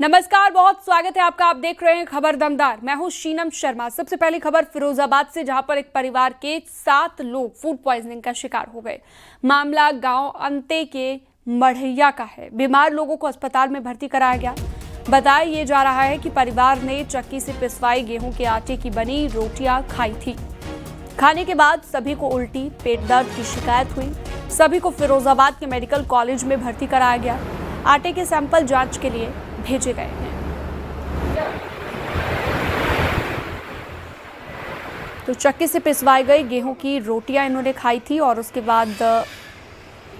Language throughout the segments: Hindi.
नमस्कार, बहुत स्वागत है आपका। आप देख रहे हैं खबर दमदार। मैं हूं शीनम शर्मा। सबसे पहली खबर फिरोजाबाद से, जहां पर एक परिवार के 7 लोग फूड पॉइजनिंग का शिकार हो गए। मामला गांव अंते के मढ़ैया का है। बीमार लोगों को अस्पताल में भर्ती कराया गया। बताया ये जा रहा है कि परिवार ने चक्की से पिसवाई गेहूं के आटे की बनी रोटियां खाई थी। खाने के बाद सभी को उल्टी, पेट दर्द की शिकायत हुई। सभी को फिरोजाबाद के मेडिकल कॉलेज में भर्ती कराया गया। आटे के सैंपल जांच के लिए भेजे गए हैं। तो चक्की से पिसवाई गई गेहूं की रोटियां इन्होंने खाई थी और उसके बाद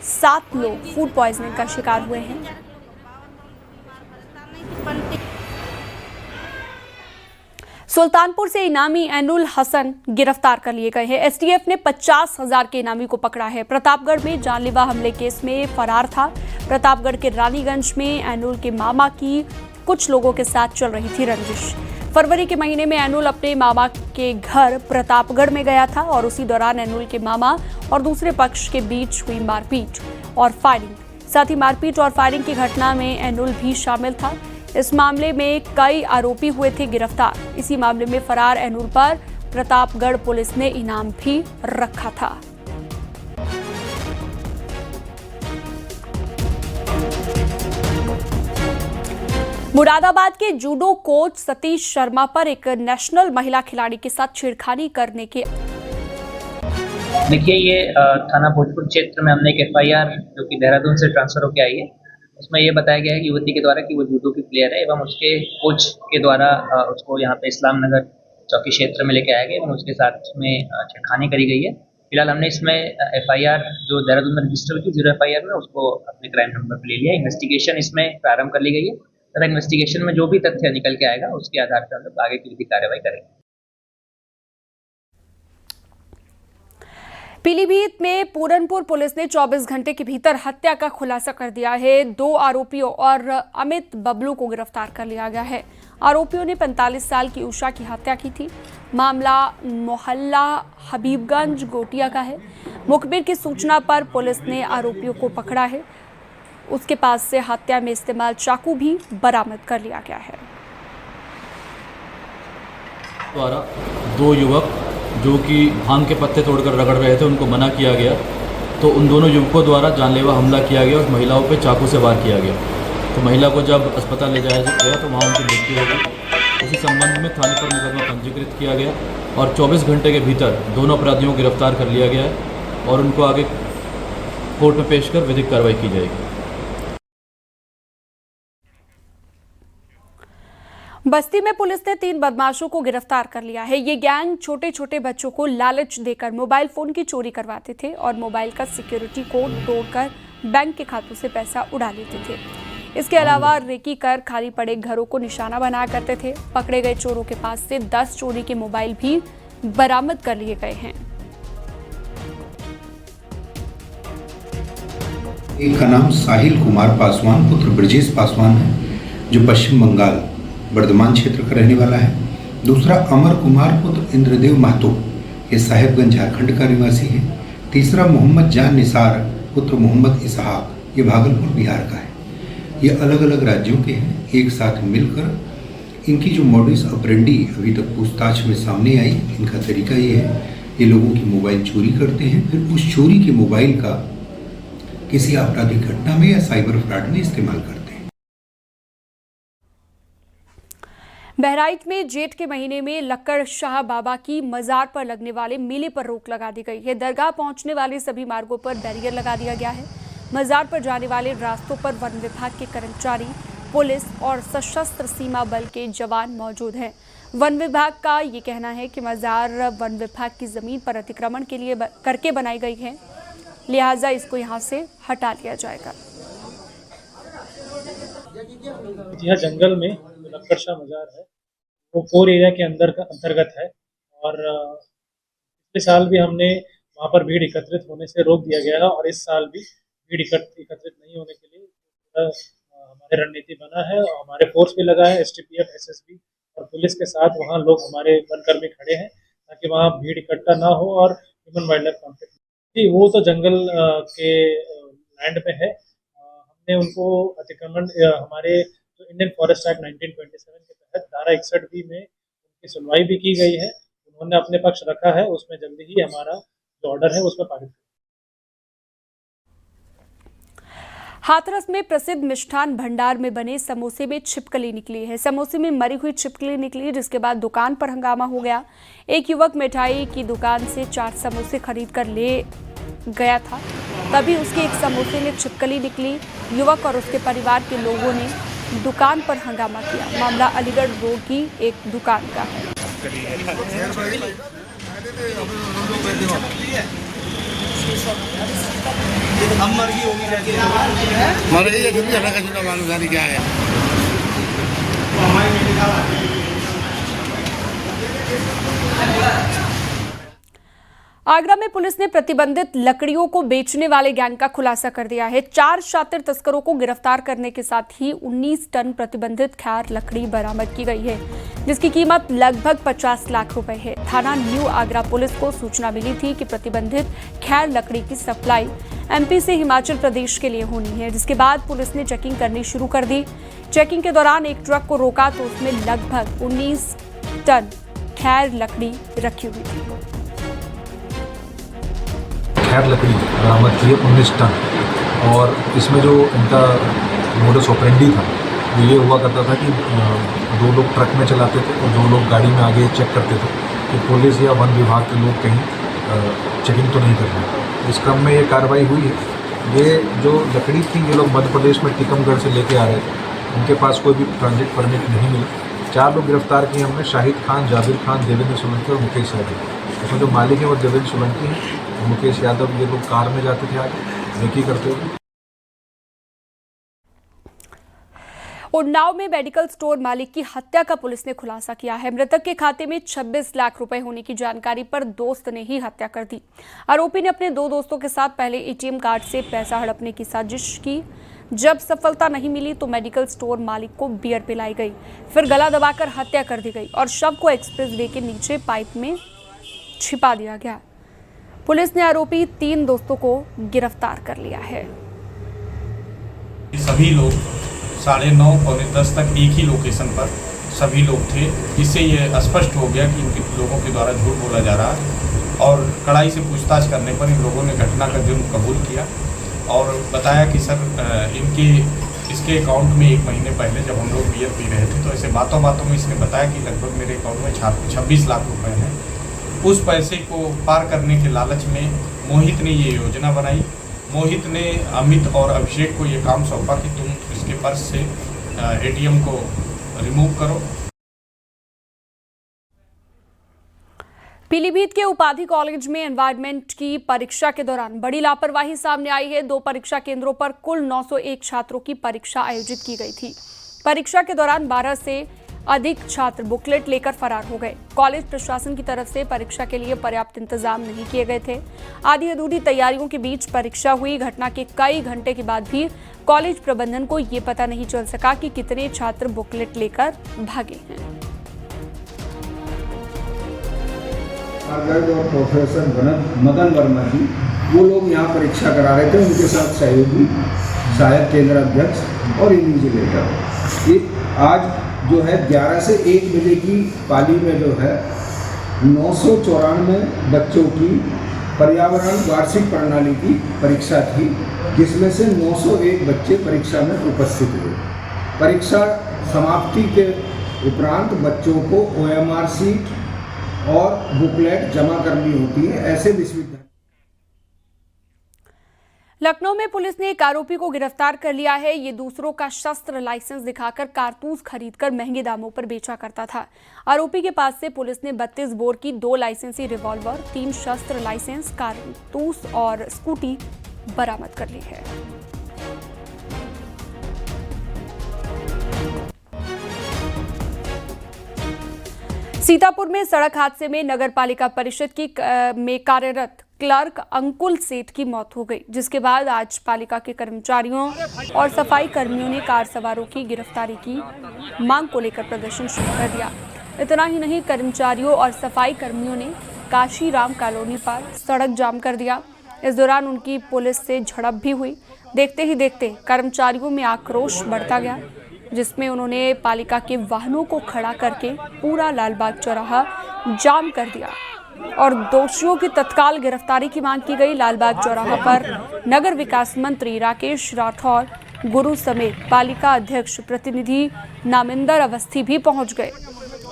7 लोग फूड पॉइजनिंग का शिकार हुए हैं। सुल्तानपुर से इनामी एनुल हसन गिरफ्तार कर लिए गए हैं। एसटीएफ ने 50,000 के इनामी को पकड़ा है। प्रतापगढ़ में जानलेवा हमले केस में फरार था। प्रतापगढ़ के रानीगंज में एनुल के मामा की कुछ लोगों के साथ चल रही थी रंजिश। फरवरी के महीने में एनुल अपने मामा के घर प्रतापगढ़ में गया था और उसी दौरान एनुल के मामा और दूसरे पक्ष के बीच हुई मारपीट और फायरिंग। साथ ही मारपीट और फायरिंग की घटना में एनुल भी शामिल था। इस मामले में कई आरोपी हुए थे गिरफ्तार। इसी मामले में फरार एनुल पर प्रतापगढ़ पुलिस ने इनाम भी रखा था। मुरादाबाद के जूडो कोच सतीश शर्मा पर एक नेशनल महिला खिलाड़ी के साथ छेड़खानी करने के देखिए, ये थाना भोजपुर क्षेत्र में हमने एक एफआईआर जो कि देहरादून से ट्रांसफर होकर आई है, उसमें ये बताया गया है कि युवती के द्वारा कि वो जूडो की प्लेयर है एवं उसके कोच के द्वारा उसको यहाँ पे इस्लाम नगर चौकी क्षेत्र में लेके आया गया एवं उसके साथ में छेड़खानी करी गई है। फिलहाल हमने इसमें एफआईआर जो देहरादून में रजिस्टर हुई थी 0 एफआईआर में, उसको अपने क्राइम नंबर पर ले लिया। इन्वेस्टिगेशन इसमें प्रारंभ कर ली गई है तथा इन्वेस्टिगेशन में जो भी तथ्य निकल के आएगा उसके आधार पर हम लोग आगे की विधि कार्रवाई करेंगे। पीलीभीत में पूरनपुर पुलिस ने 24 घंटे के भीतर हत्या का खुलासा कर दिया है। 2 आरोपियों और अमित बबलू को गिरफ्तार कर लिया गया है। आरोपियों ने 45 साल की उषा की हत्या की थी। मामला मोहल्ला हबीबगंज गोटिया का है। मुखबिर की सूचना पर पुलिस ने आरोपियों को पकड़ा है। उसके पास से हत्या में इस्तेमाल चाकू भी बरामद कर लिया गया है। द्वारा 2 युवक जो कि भांग के पत्ते तोड़कर रगड़ रहे थे, उनको मना किया गया, तो उन दोनों युवकों द्वारा जानलेवा हमला किया गया और महिलाओं पर चाकू से वार किया गया। तो महिला को जब अस्पताल ले जाया गया तो वहाँ उनकी मृत्यु हो गई। उसी संबंध में थाने पर मुकदमा पंजीकृत किया गया और 24 घंटे के भीतर दोनों अपराधियों को गिरफ्तार कर लिया गया है और उनको आगे कोर्ट में पेश कर विधिक कार्रवाई की जाएगी। बस्ती में पुलिस ने 3 बदमाशों को गिरफ्तार कर लिया है। ये गैंग छोटे छोटे बच्चों को लालच देकर मोबाइल फोन की चोरी करवाते थे और मोबाइल का सिक्योरिटी कोड तोड़कर बैंक के खातों से पैसा उड़ा लेते थे। इसके अलावा रेकी कर खाली पड़े घरों को निशाना बनाया करते थे। पकड़े गए चोरों के पास से 10 चोरी के मोबाइल भी बरामद कर लिए गए हैं। एक का नाम साहिल कुमार पासवान पुत्र ब्रजेश पासवान है, जो पश्चिम बंगाल वर्धमान क्षेत्र का रहने वाला है। दूसरा अमर कुमार पुत्र इंद्रदेव महतो, ये साहेबगंज झारखंड का निवासी है। तीसरा मोहम्मद जान निसार पुत्र मोहम्मद इसहाक, ये भागलपुर बिहार का है। ये अलग अलग राज्यों के हैं। एक साथ मिलकर इनकी जो मॉडस ऑपरेंडी अभी तक पूछताछ में सामने आई, इनका तरीका ये है, ये लोगों की मोबाइल चोरी करते हैं, फिर उस चोरी के मोबाइल का किसी आपराधिक घटना में या साइबर फ्रॉड में इस्तेमाल करते हैं। बहराइच में जेठ के महीने में लक्कड़ शाह बाबा की मजार पर लगने वाले मेले पर रोक लगा दी गई है। दरगाह पहुंचने वाले सभी मार्गों पर बैरियर लगा दिया गया है। मजार पर जाने वाले रास्तों पर वन विभाग के कर्मचारी, पुलिस और सशस्त्र सीमा बल के जवान मौजूद हैं। वन विभाग का ये कहना है कि मजार वन विभाग की जमीन पर अतिक्रमण के लिए करके बनाई गई है, लिहाजा इसको यहाँ से हटा लिया जाएगा। यह जंगल में लक्कड़ शाह मजार है, वो कोर एरिया के अंतर्गत है और पिछले साल भी हमने वहाँ पर भीड़ एकत्रित होने से रोक दिया गया है और इस साल भी भीड़ एकत्रित नहीं होने के लिए हमारे रणनीति बना है और हमारे फोर्स भी लगा है, एसटीपीएफ, एसएसबी और पुलिस के साथ वहाँ लोग हमारे वनकर्मी खड़े हैं ताकि वहाँ भीड़ इकट्ठा ना हो और ह्यूमन वाइल्ड लाइफ कॉन्फ्लिक्ट। वो तो जंगल के लैंड में है, हमने उनको अतिक्रमण हमारे तो इंडियन फॉरेस्ट एक्ट 1927 के तहत धारा 61B में उनकी सुनवाई भी की गई है। उन्होंने अपने पक्ष रखा है, उसमें जल्दी ही हमारा जो ऑर्डर है उसमें पारित। हाथरस में प्रसिद्ध मिष्ठान भंडार में बने समोसे में छिपकली निकली है। समोसे में मरी हुई छिपकली निकली, जिसके बाद दुकान पर हंगामा हो गया। एक युवक मिठाई की दुकान से 4 समोसे खरीद कर ले गया था, तभी उसके एक समोसे में छिपकली निकली। युवक और उसके परिवार के लोगों ने दुकान पर हंगामा किया। मामला अलीगढ़ रोड की एक दुकान का है। क्या है? आगरा में पुलिस ने प्रतिबंधित लकड़ियों को बेचने वाले गैंग का खुलासा कर दिया है। 4 शातिर तस्करों को गिरफ्तार करने के साथ ही 19 टन प्रतिबंधित खैर लकड़ी बरामद की गई है, जिसकी कीमत लगभग 50 लाख रुपए है। थाना न्यू आगरा पुलिस को सूचना मिली थी कि प्रतिबंधित खैर लकड़ी की सप्लाई MP से हिमाचल प्रदेश के लिए होनी है, जिसके बाद पुलिस ने चेकिंग करनी शुरू कर दी। चेकिंग के दौरान एक ट्रक को रोका तो उसमें लगभग 19 टन खैर लकड़ी रखी हुई थी। खैर लकड़ी बरामद की है 19 टन। और इसमें जो इनका मोडस ऑपरेंडी था वो ये हुआ करता था कि 2 लोग ट्रक में चलाते थे और 2 लोग गाड़ी में आगे चेक करते थे कि पुलिस या वन विभाग के लोग कहीं चेकिंग तो नहीं कर रहे। इस क्रम में ये कार्रवाई हुई है। ये जो लकड़ी थी ये लोग मध्य प्रदेश में टीकमगढ़ से लेके आ रहे थे। उनके पास कोई भी ट्रांजिट परमिट नहीं मिला। 4 लोग गिरफ्तार किए हमने, शाहिद खान, जाबिर खान, देवेंद्र सोलंकी और मुकेश यादव। उसमें जो मालिक है वो देवेंद्र सोलंकी है, मुकेश यादव। ये लोग कार में जाते थे आगे रेकी करते हुए। उन्नाव में मेडिकल स्टोर मालिक की हत्या का पुलिस ने खुलासा किया है। मृतक के खाते में 26 लाख रुपए होने की जानकारी पर दोस्त ने ही हत्या कर दी। आरोपी ने अपने 2 दोस्तों के साथ पहले ATM कार्ड से पैसा हड़पने की साजिश की। जब सफलता नहीं मिली तो मेडिकल स्टोर मालिक को बियर पिलाई गई, फिर गला दबाकर हत्या कर दी गई और शव को एक्सप्रेस वे के नीचे पाइप में छिपा दिया गया। पुलिस ने आरोपी 3 दोस्तों को गिरफ्तार कर लिया है। सभी लोग 9:30 पौने 10 तक एक ही लोकेशन पर सभी लोग थे। इससे ये स्पष्ट हो गया कि इन लोगों के द्वारा झूठ बोला जा रहा है और कड़ाई से पूछताछ करने पर इन लोगों ने घटना का जुर्म कबूल किया और बताया कि सर इसके अकाउंट में 1 महीने पहले जब हम लोग बियर पी रहे थे तो ऐसे बातों में इसने बताया कि लगभग मेरे अकाउंट में 26 लाख रुपए हैं। उस पैसे को पार करने के लालच में मोहित ने ये योजना बनाई। मोहित ने अमित और अभिषेक को ये काम सौंपा कि तुम इसके पर्स से ATM को रिमूव करो। पीलीभीत के उपाधि कॉलेज में एनवायरनमेंट की परीक्षा के दौरान बड़ी लापरवाही सामने आई है। 2 परीक्षा केंद्रों पर कुल 901 छात्रों की परीक्षा आयोजित की गई थी। परीक्षा के दौरान 12 से अधिक छात्र बुकलेट लेकर फरार हो गए। कॉलेज प्रशासन की तरफ से परीक्षा के लिए पर्याप्त इंतजाम नहीं किए गए थे। आधी अधूरी तैयारियों के बीच परीक्षा हुई। घटना के कई घंटे के बाद भी कॉलेज प्रबंधन को ये पता नहीं चल सका कि कितने छात्र बुकलेट लेकर भागे हैं। और प्रोफेसर मदन वर्मा जी वो लोग यहाँ परीक्षा करा रहे थे, उनके साथ सहयोगी, सहायक केंद्र अध्यक्ष और इन्विजिलेटर। ये आज जो है 11 से 1 बजे की पाली में जो है 994 बच्चों की पर्यावरण वार्षिक प्रणाली की परीक्षा थी, जिसमें से 901 बच्चे परीक्षा में उपस्थित हुए। परीक्षा समाप्ति के उपरांत बच्चों को OMR शीट और बुकलेट जमा करनी होती है। ऐसे विश्वविद्यालय लखनऊ में पुलिस ने एक आरोपी को गिरफ्तार कर लिया है। ये दूसरों का शस्त्र लाइसेंस दिखाकर कारतूस खरीदकर महंगे दामों पर बेचा करता था। आरोपी के पास से पुलिस ने 32 बोर की 2 लाइसेंसी रिवॉल्वर, 3 शस्त्र लाइसेंस, कारतूस और स्कूटी बरामद कर ली है। सीतापुर में सड़क हादसे में नगर पालिका परिषद की में कार्यरत क्लर्क अंकुल सेठ की मौत हो गई, जिसके बाद आज पालिका के कर्मचारियों और सफाई कर्मियों ने कार सवारों की गिरफ्तारी की मांग को लेकर प्रदर्शन शुरू कर दिया। इतना ही नहीं, कर्मचारियों और सफाई कर्मियों ने काशीराम कॉलोनी पर सड़क जाम कर दिया। इस दौरान उनकी पुलिस से झड़प भी हुई। देखते ही देखते कर्मचारियों में आक्रोश बढ़ता गया। जिसमें उन्होंने पालिका के वाहनों को खड़ा करके पूरा लालबाग चौराहा जाम कर दिया और दोषियों की तत्काल गिरफ्तारी की मांग की गई। लालबाग चौराहा पर नगर विकास मंत्री राकेश राठौर, गुरु समेत पालिका अध्यक्ष प्रतिनिधि नामिंदर अवस्थी भी पहुंच गए।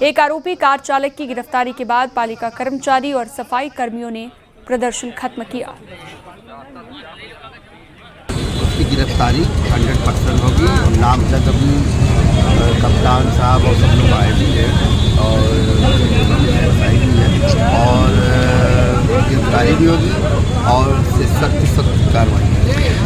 एक आरोपी कार चालक की गिरफ्तारी के बाद पालिका कर्मचारी और सफाई कर्मियों ने प्रदर्शन खत्म किया। उसकी गिरफ्तारी 100% होगी और नामजद अभी कप्तान साहब और सब लोग आए भी हैं और बताई भी है और गिरफ्तारी भी होगी और सख्त कार्रवाई।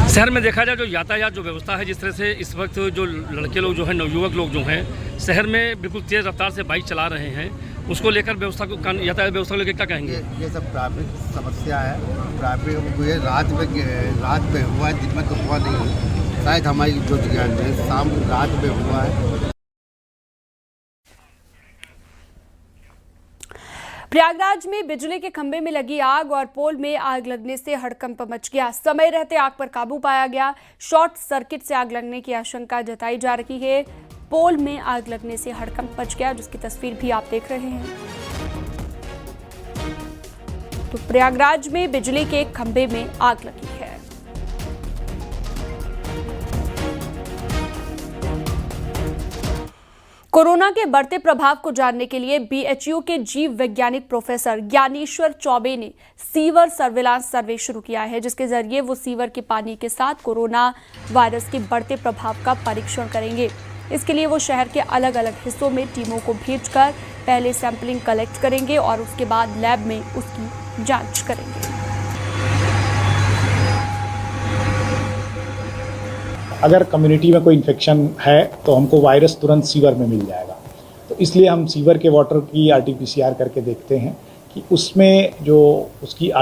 शहर में देखा जाए जो यातायात जो व्यवस्था है, जिस तरह से इस वक्त जो लड़के लोग जो हैं, नवयुवक लोग जो हैं शहर में बिल्कुल तेज़ रफ्तार से बाइक चला रहे हैं, उसको लेकर व्यवस्था को यातायात व्यवस्था को लेकर क्या कहेंगे? ये सब ट्रैफिक समस्या है। ट्रैफिक ये रात में हुआ है, दिन में तो हुआ नहीं, शायद हमारी जो ज्ञान है शाम रात में हुआ है। प्रयागराज में बिजली के खंभे में लगी आग और पोल में आग लगने से हड़कंप मच गया। समय रहते आग पर काबू पाया गया। शॉर्ट सर्किट से आग लगने की आशंका जताई जा रही है। पोल में आग लगने से हड़कंप मच गया, जिसकी तस्वीर भी आप देख रहे हैं। तो प्रयागराज में बिजली के खंभे में आग लगी है। कोरोना के बढ़ते प्रभाव को जानने के लिए बीएचयू के जीव वैज्ञानिक प्रोफेसर ज्ञानेश्वर चौबे ने सीवर सर्विलांस सर्वे शुरू किया है, जिसके जरिए वो सीवर के पानी के साथ कोरोना वायरस के बढ़ते प्रभाव का परीक्षण करेंगे। इसके लिए वो शहर के अलग अलग हिस्सों में टीमों को भेजकर पहले सैंपलिंग कलेक्ट करेंगे और उसके बाद लैब में उसकी जांच करेंगे। अगर कम्युनिटी में कोई इन्फेक्शन है तो हमको वायरस तुरंत सीवर में मिल जाएगा, तो इसलिए हम सीवर के वाटर की RT-PCR करके देखते हैं कि उसमें जो उसकी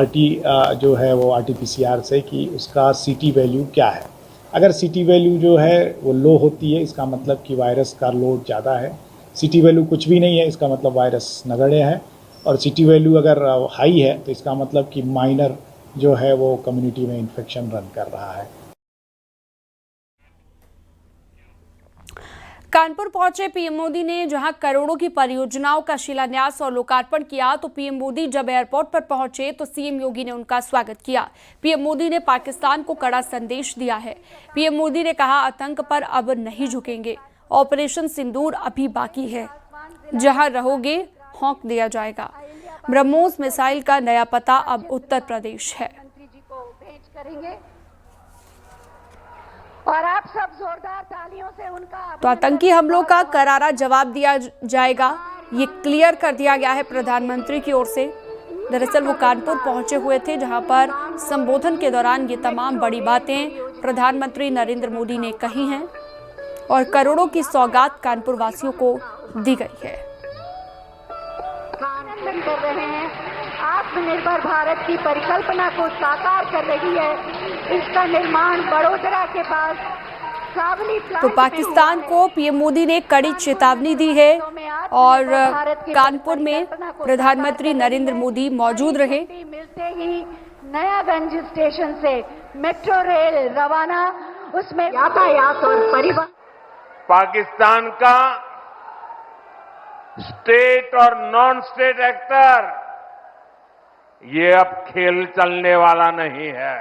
जो है वो RT-PCR से कि उसका CT वैल्यू क्या है। अगर CT वैल्यू जो है वो लो होती है, इसका मतलब कि वायरस का लोड ज़्यादा है। CT वैल्यू कुछ भी नहीं है, इसका मतलब वायरस नगण्य है। और CT वैल्यू अगर हाई है तो इसका मतलब कि माइनर जो है वो कम्युनिटी में इन्फेक्शन रन कर रहा है। कानपुर पहुंचे पीएम मोदी ने जहां करोड़ों की परियोजनाओं का शिलान्यास और लोकार्पण किया, तो पीएम मोदी जब एयरपोर्ट पर पहुंचे तो सीएम योगी ने उनका स्वागत किया। पीएम मोदी ने पाकिस्तान को कड़ा संदेश दिया है। पीएम मोदी ने कहा, आतंक पर अब नहीं झुकेंगे, ऑपरेशन सिंदूर अभी बाकी है, जहां रहोगे हौंक दिया जाएगा। ब्रह्मोस मिसाइल का नया पता अब उत्तर प्रदेश है। और आप सब जोरदार तालियों से उनका तो आतंकी हमलों का करारा जवाब दिया जाएगा, ये क्लियर कर दिया गया है प्रधानमंत्री की ओर से। दरअसल वो कानपुर पहुंचे हुए थे, जहां पर संबोधन के दौरान ये तमाम बड़ी बातें प्रधानमंत्री नरेंद्र मोदी ने कही हैं और करोड़ों की सौगात कानपुर वासियों को दी गई है। आनंद कर रहे हैं, आत्मनिर्भर भारत की परिकल्पना को साकार कर रही है। इसका निर्माण बड़ोदरा के पास सावली तो पाकिस्तान को पीएम मोदी ने कड़ी चेतावनी दी है और कानपुर में प्रधानमंत्री नरेंद्र मोदी मौजूद रहे। मिलते ही नयागंज स्टेशन से मेट्रो रेल रवाना, उसमें यातायात और परिवहन। पाकिस्तान का स्टेट और नॉन स्टेट एक्टर ये अब खेल चलने वाला नहीं है।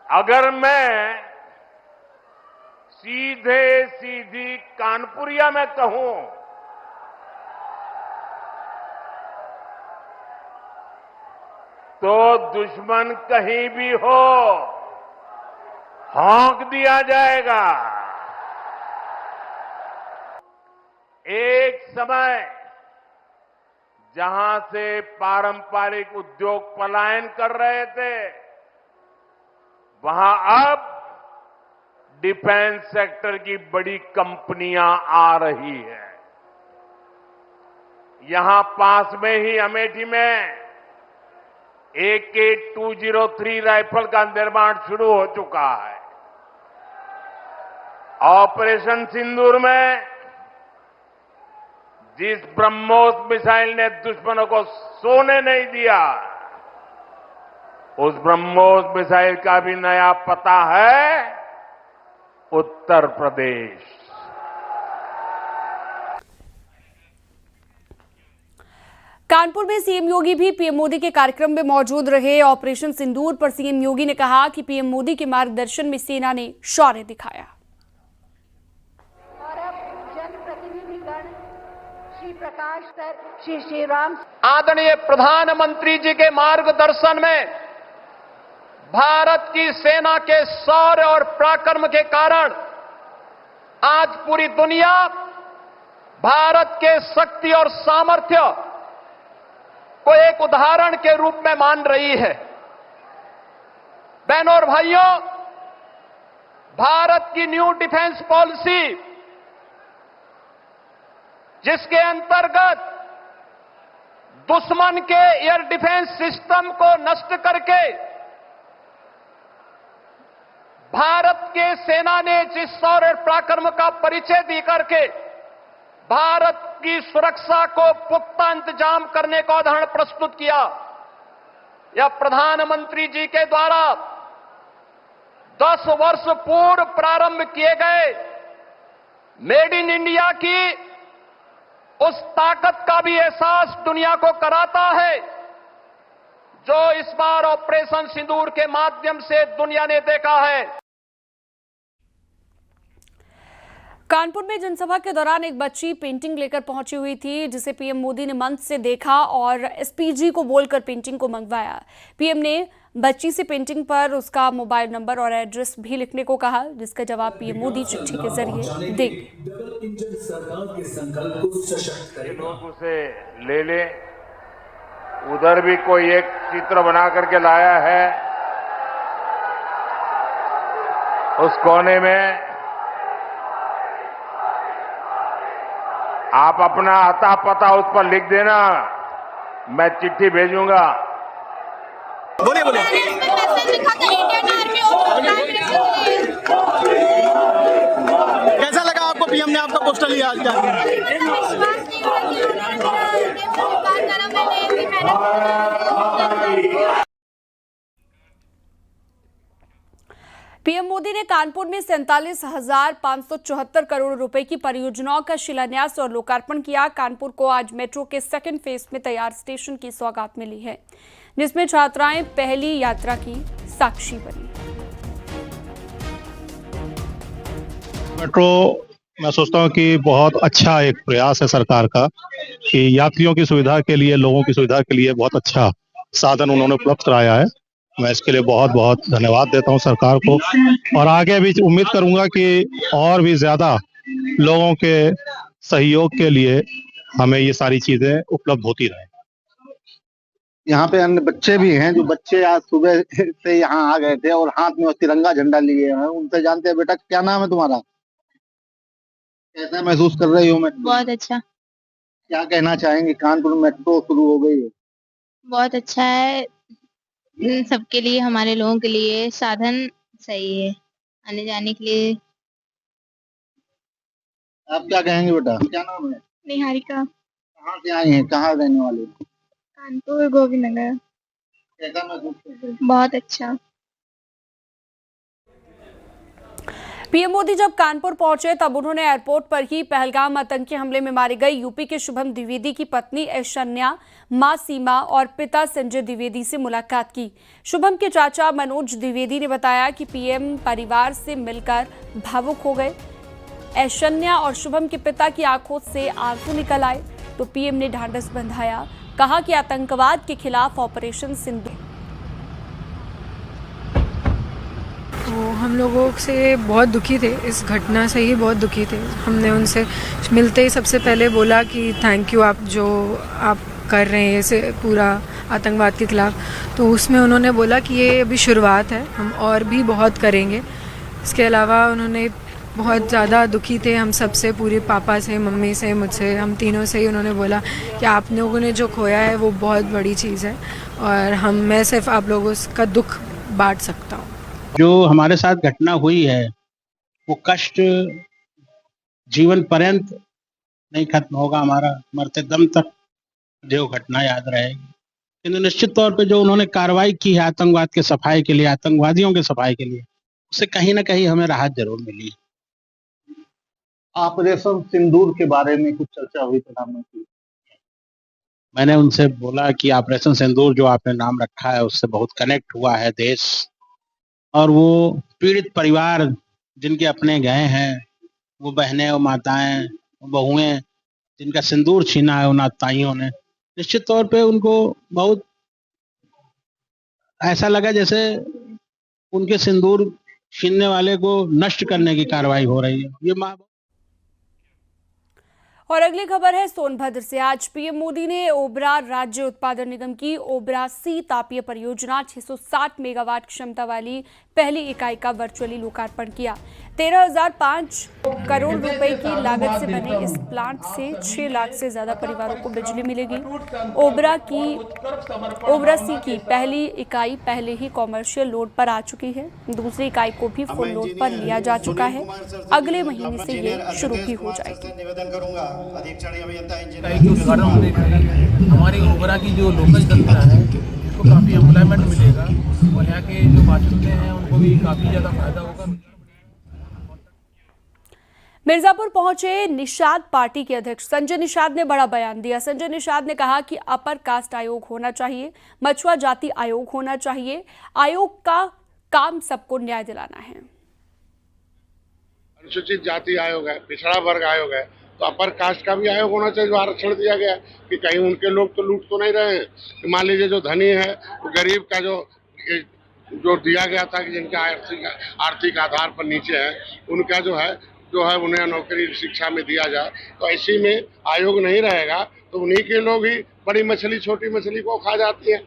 अगर मैं सीधी कानपुरिया में कहूं तो दुश्मन कहीं भी हो हौंक दिया जाएगा। एक समय जहां से पारंपरिक उद्योग पलायन कर रहे थे, वहां अब डिफेंस सेक्टर की बड़ी कंपनियां आ रही है। यहां पास में ही अमेठी में AK-203 राइफल का निर्माण शुरू हो चुका है। ऑपरेशन सिंदूर में जिस ब्रह्मोस मिसाइल ने दुश्मनों को सोने नहीं दिया, उस ब्रह्मोस मिसाइल का भी नया पता है उत्तर प्रदेश। कानपुर में सीएम योगी भी पीएम मोदी के कार्यक्रम में मौजूद रहे। ऑपरेशन सिंदूर पर सीएम योगी ने कहा कि पीएम मोदी के मार्गदर्शन में सेना ने शौर्य दिखाया। और अब जनप्रतिनिधिगण श्री प्रकाश सर, श्री राम। आदरणीय प्रधानमंत्री जी के मार्गदर्शन में भारत की सेना के शौर्य और पराक्रम के कारण आज पूरी दुनिया भारत के शक्ति और सामर्थ्य को एक उदाहरण के रूप में मान रही है। बहनों और भाइयों, भारत की न्यू डिफेंस पॉलिसी, जिसके अंतर्गत दुश्मन के एयर डिफेंस सिस्टम को नष्ट करके भारत के सेना ने जिस शौर्य पराक्रम का परिचय दी करके भारत की सुरक्षा को पुख्ता इंतजाम करने का उदाहरण प्रस्तुत किया, यह प्रधानमंत्री जी के द्वारा 10 वर्ष पूर्व प्रारंभ किए गए मेड इन इंडिया की उस ताकत का भी एहसास दुनिया को कराता है जो इस बार ऑपरेशन सिंदूर के माध्यम से दुनिया ने देखा है। कानपुर में जनसभा के दौरान एक बच्ची पेंटिंग लेकर पहुंची हुई थी, जिसे पीएम मोदी ने मंच से देखा और एसपीजी को बोलकर पेंटिंग को मंगवाया। पीएम ने बच्ची से पेंटिंग पर उसका मोबाइल नंबर और एड्रेस भी लिखने को कहा, जिसका जवाब पीएम मोदी चिट्ठी के जरिए देंगे। उसे ले ले, उधर भी कोई एक चित्र बना करके लाया है, उस कोने में आप अपना आता पता उस पर लिख देना, मैं चिट्ठी भेजूंगा। बोलिए बोलिए। कैसा लगा आपको पीएम ने आपका पोस्टर लिया आज का? पीएम मोदी ने कानपुर में 47,574 करोड़ रुपए की परियोजनाओं का शिलान्यास और लोकार्पण किया। कानपुर को आज मेट्रो के सेकंड फेज में तैयार स्टेशन की सौगात मिली है, जिसमें छात्राएं पहली यात्रा की साक्षी बनी। मेट्रो मैं सोचता हूं कि बहुत अच्छा एक प्रयास है सरकार का कि यात्रियों की सुविधा के लिए, लोगों की सुविधा के लिए बहुत अच्छा साधन उन्होंने उपलब्ध कराया है। मैं इसके लिए बहुत बहुत धन्यवाद देता हूं सरकार को, और आगे भी उम्मीद करूंगा कि और भी ज्यादा लोगों के सहयोग के लिए हमें ये सारी चीजें उपलब्ध होती रहें। यहाँ पे अन्य बच्चे भी हैं जो बच्चे आज सुबह से यहाँ आ गए थे और हाथ में तिरंगा झंडा लिए हैं। उनसे जानते हैं, बेटा क्या नाम है तुम्हारा, कैसा महसूस कर रही हो मेट्रो? बहुत अच्छा। क्या कहना चाहेंगे, कानपुर मेट्रो शुरू हो गई है? बहुत अच्छा है, सबके लिए, हमारे लोगों के लिए साधन सही है आने जाने के लिए। आप क्या कहेंगे बेटा, क्या नाम है? निहारिका। कहाँ से आई हैं, कहाँ रहने वाले? कानपुर गोविंद नगर। कैसा महसूस कर रहे हैं? बहुत अच्छा। पीएम मोदी जब कानपुर पहुंचे तब उन्होंने एयरपोर्ट पर ही पहलगाम आतंकी हमले में मारी गई यूपी के शुभम द्विवेदी की पत्नी ऐशन्या, मां सीमा और पिता संजय द्विवेदी से मुलाकात की। शुभम के चाचा मनोज द्विवेदी ने बताया कि पीएम परिवार से मिलकर भावुक हो गए। ऐशन्या और शुभम के पिता की आंखों से आंसू निकल आए तो पीएम ने ढांढस बंधाया, कहा कि आतंकवाद के खिलाफ ऑपरेशन सिंदूर। वो हम लोगों से बहुत दुखी थे, इस घटना से ही बहुत दुखी थे। हमने उनसे मिलते ही सबसे पहले बोला कि थैंक यू, आप जो आप कर रहे हैं इसे पूरा आतंकवाद के खिलाफ। तो उसमें उन्होंने बोला कि ये अभी शुरुआत है, हम और भी बहुत करेंगे। इसके अलावा उन्होंने बहुत ज़्यादा दुखी थे हम सबसे, पूरे पापा से, मम्मी से, मुझसे, हम तीनों से ही उन्होंने बोला कि आप लोगों ने जो खोया है वो बहुत बड़ी चीज़ है और मैं सिर्फ आप लोगों का दुख बांट सकता हूँ। जो हमारे साथ घटना हुई है वो कष्ट जीवन पर्यंत नहीं खत्म होगा हमारा, मरते दम तक जो घटना याद रहेगी। किंतु निश्चित तौर पे जो उन्होंने कार्रवाई की है आतंकवाद के सफाई के लिए, आतंकवादियों के सफाई के लिए, उससे कहीं ना कहीं हमें राहत जरूर मिली है। ऑपरेशन सिंदूर के बारे में कुछ चर्चा हुई प्रधानमंत्री। मैंने उनसे बोला कि ऑपरेशन सिंदूर जो आपने नाम रखा है उससे बहुत कनेक्ट हुआ है देश, और वो पीड़ित परिवार जिनके अपने गए हैं, वो बहनें और माताएं, बहुएं जिनका सिंदूर छीना है उन आताइयों ने, निश्चित तौर पे उनको बहुत ऐसा लगा जैसे उनके सिंदूर छीनने वाले को नष्ट करने की कार्रवाई हो रही है। ये माँ। और अगली खबर है सोनभद्र से। आज पीएम मोदी ने ओबरा राज्य उत्पादन निगम की ओबरा सी तापीय परियोजना 660 मेगावाट क्षमता वाली पहली इकाई का वर्चुअली लोकार्पण किया। 13,005 करोड़ रुपए की लागत से बने इस प्लांट से 6 लाख से ज्यादा परिवारों को बिजली मिलेगी। ओबरा सी की पहली इकाई पहले ही कॉमर्शियल लोड पर आ चुकी है। दूसरी इकाई को भी फुल लोड पर लिया जा चुका है। अगले महीने से ये शुरू भी हो जाएगी। हमारी ओबरा की जो लोकल जनता है उसको काफ़ी एम्प्लॉयमेंट मिलेगा और यहाँ के जो बाशिंदे हैं उनको भी काफ़ी ज़्यादा फायदा होगा। मिर्जापुर पहुंचे निषाद पार्टी के अध्यक्ष संजय निषाद ने बड़ा बयान दिया। संजय निषाद ने कहा कि अपर कास्ट आयोग होना चाहिए, मछुआ जाति आयोग होना चाहिए। आयोग का काम सबको न्याय दिलाना है। अनुसूचित जाति आयोग है, पिछड़ा वर्ग आयोग है, तो अपर कास्ट का भी आयोग होना चाहिए जो आरक्षण दिया गया कि कहीं उनके लोग तो लूट तो नहीं रहे हैं। मान लीजिए जो धनी है वो गरीब का जो दिया गया था कि जिनका आर्थिक आधार पर नीचे है उनका जो है उन्हें नौकरी शिक्षा में दिया जाए। तो ऐसी में आयोग नहीं रहेगा तो उन्हीं के लोग ही बड़ी मछली छोटी मछली को खा जाती है।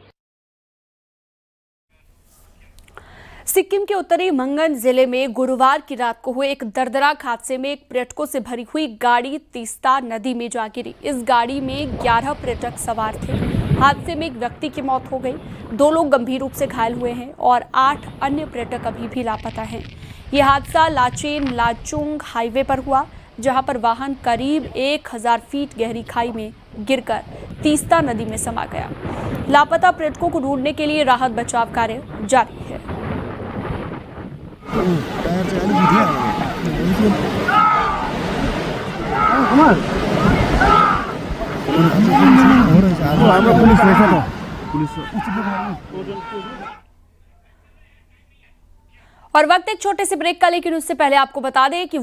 सिक्किम के उत्तरी मंगन जिले में गुरुवार की रात को हुए एक दर्दनाक हादसे में एक पर्यटकों से भरी हुई गाड़ी तीस्ता नदी में जा गिरी। इस गाड़ी में 11 पर्यटक सवार थे। हादसे में एक व्यक्ति की मौत हो गई, 2 लोग गंभीर रूप से घायल हुए हैं और 8 अन्य पर्यटक अभी भी लापता हैं। यह हादसा लाचेन लाचुंग हाईवे पर हुआ, जहां पर वाहन करीब 1000 फीट गहरी खाई में गिरकर तीस्ता नदी में समा गया। लापता पर्यटकों को ढूंढने के लिए राहत बचाव कार्य जारी है। और वक्त एक छोटे से ब्रेक का, लेकिन उससे पहले आपको बता दें कि